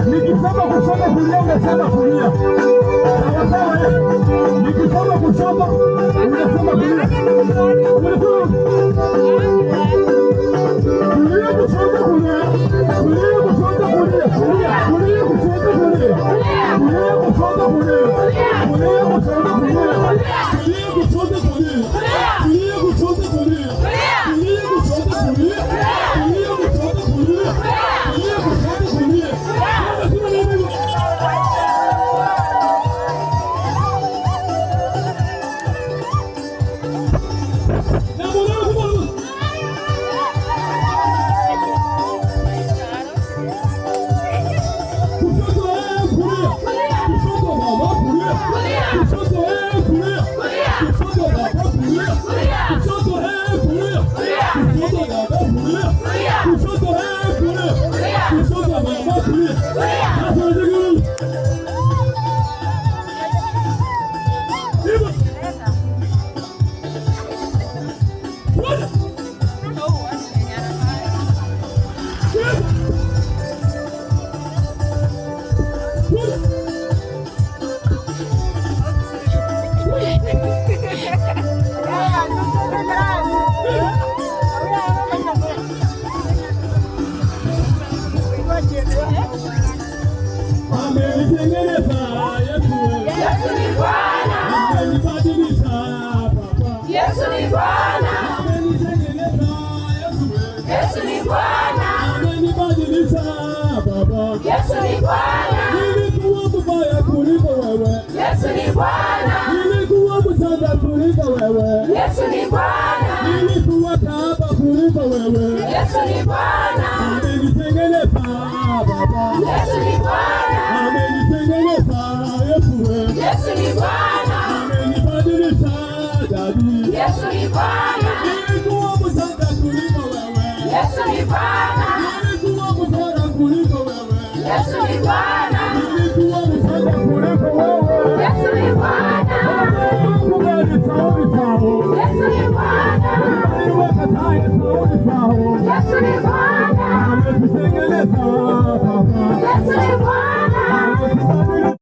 Nikisema kusoma kulianga unasema kulia. Sawa sawa, nikisema kushoto unasema kulia. Kulia kushoto kulia. Kulia kushoto kulia. Kulia kushoto kulia. Kulia kushoto kulia. Kulia kushoto kulia. Kulia kushoto kulia. Kulia kushoto kulia. Kulia kushoto kulia. Kulia kushoto kulia. Kulia kushoto kulia. Yesu ni Bwana. Nilikuwa mbaya kuliko wewe. Yesu ni Bwana. Nilikuwa mtanda kuliko wewe. Yesu ni Bwana. Nilikuwa kahaba kuliko wewe. Yesu ni Bwana. Amenitengeneza Baba. Yesu ni Bwana. Amenitengeneza Yesu. Yesu ni Bwana. Amenibadilisha Daddy. Yesu ni Bwana. Nilikuwa mtanda kuliko wewe. Yesu ni Bwana. Nilikuwa mtanda kuliko wewe. Yesu ni Bwana. Nilikuwa mtanda kuliko wewe. Yesu ni Bwana. Kubali sauti zao. Yesu ni Bwana. Kubali wakatae sauti zao. Yesu ni Bwana.